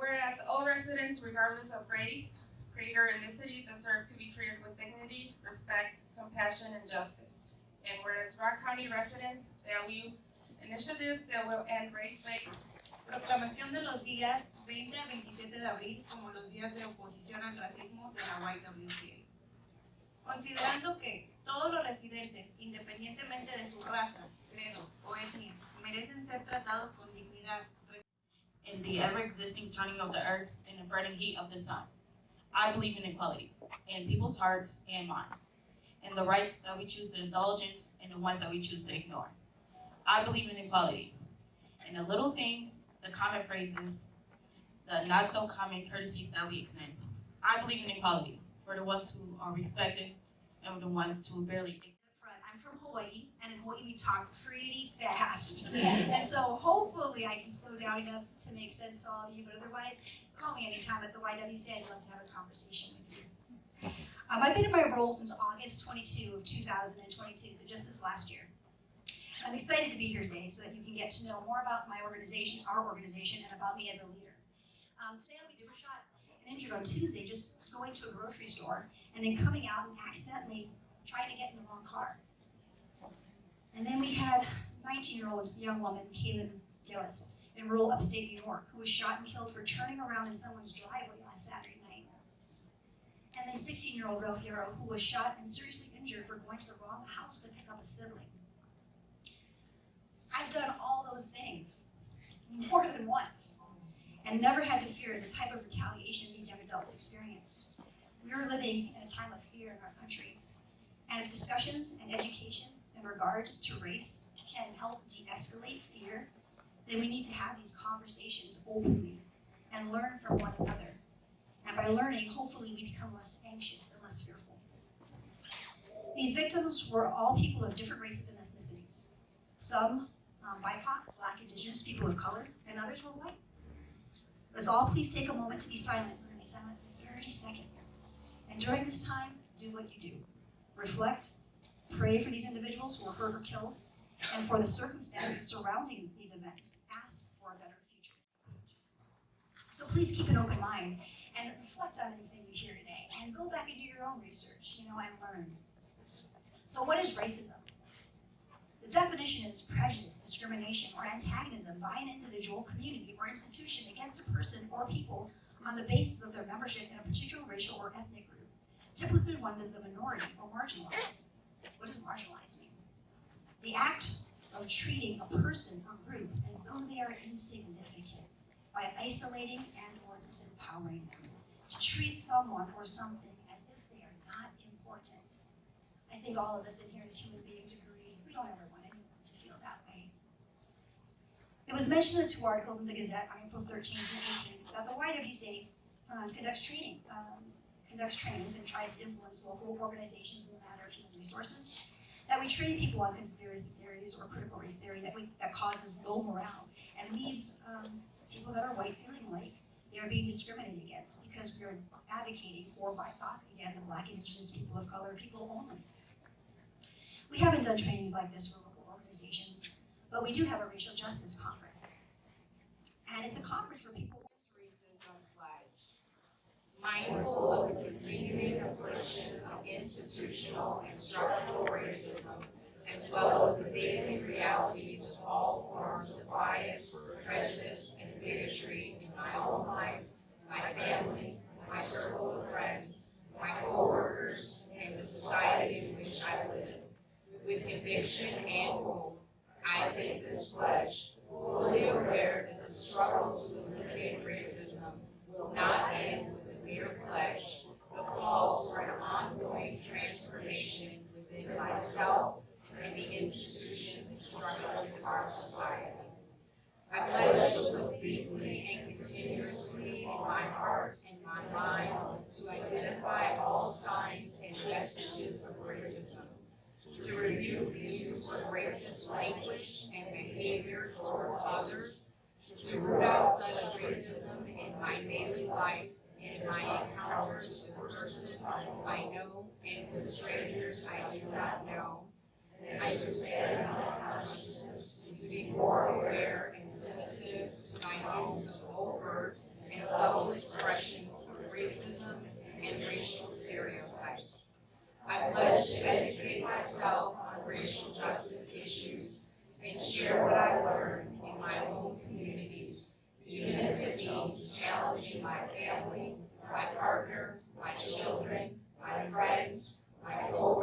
Whereas all residents, regardless of race, creed, or ethnicity, deserve to be treated with dignity, respect, compassion, and justice. And whereas Rock County residents value initiatives that will end race-based. Proclamación de los días 20 al 27 de abril como los días de oposición al racismo de la YWCA. Considerando que todos los residentes, independientemente de su raza, credo o etnia, merecen ser tratados con dignidad in the ever-existing turning of the earth and the burning heat of the sun. I believe in equality in people's hearts and minds, and the rights that we choose to indulge in and the ones that we choose to ignore. I believe in equality in the little things, the common phrases, the not-so-common courtesies that we extend. I believe in equality for the ones who are respected and the ones who barely. I'm from Hawaii, and in Hawaii we talk pretty fast. And so hopefully I can slow down enough to make sense to all of you, but otherwise, call me anytime at the YWCA. I'd love to have a conversation with you. I've been in my role since August 22 of 2022, so just this last year. I'm excited to be here today so that you can get to know more about my organization, our organization, and about me as a leader. Today I'll be double shot and injured on Tuesday just going to a grocery store and then coming out and accidentally trying to get in the wrong car. And then we had 19-year-old young woman, Kaylin Gillis, in rural upstate New York, who was shot and killed for turning around in someone's driveway last Saturday night. And then 16-year-old Ralph Yarrow, who was shot and seriously injured for going to the wrong house to pick up a sibling. I've done all those things more than once and never had to fear the type of retaliation these young adults experienced. We are living in a time of fear in our country, and if discussions and education in regard to race can help de-escalate fear, then we need to have these conversations openly and learn from one another. And by learning, hopefully we become less anxious and less fearful. These victims were all people of different races and ethnicities. Some BIPOC, Black, Indigenous, people of color, and others were white. Let's all please take a moment to be silent. We're going to be silent for 30 seconds. And during this time, do what you do. Reflect, pray for these individuals who were hurt or killed, and for the circumstances surrounding these events. Ask for a better future. So please keep an open mind and reflect on anything you hear today, and go back and do your own research, and learn. So what is racism? The definition is prejudice, discrimination, or antagonism by an individual, community, or institution against a person or people on the basis of their membership in a particular racial or ethnic group, typically one that is a minority or marginalized. What does marginalized mean? The act of treating a person or group as though they are insignificant by isolating and or disempowering them, to treat someone or something as if they are not important. I think all of us in here as human beings agree, we don't ever want anyone to feel that way. It was mentioned in 2 articles in the Gazette on April 13th and 18th that the YWCA conducts trainings and tries to influence local organizations in the matter of human resources, that we train people on conspiracy theories or critical race theory that causes low morale and leaves people that are white feeling like they are being discriminated against because we are advocating for BIPOC, again, the Black, Indigenous, people of color, people only. We haven't done trainings like this for local organizations, but we do have a racial justice conference. And it's a conference for people. Racism pledge. Mindful of the continuing affliction of institutional and structural racism, as well as the daily realities of all forms of bias, prejudice, and bigotry in my own life, my family, my circle of friends, my co-workers, and the society in which I live. With conviction and hope, I take this pledge, fully aware that the struggle to eliminate racism will not end with a mere pledge, but calls for an ongoing transformation within myself and the institutions and structures of our society. I pledge to look deeply and continuously in my heart and my mind to identify all signs and vestiges of racism, to rebuke the use of racist language and behavior towards others, to root out such racism in my daily life and in my encounters with persons I know and with strangers I do not know. I expand my consciousness to be more aware and sensitive to my use of overt and racial justice issues and share what I learned in my own communities, even if it means challenging my family, my partner, my children, my friends, my coworkers,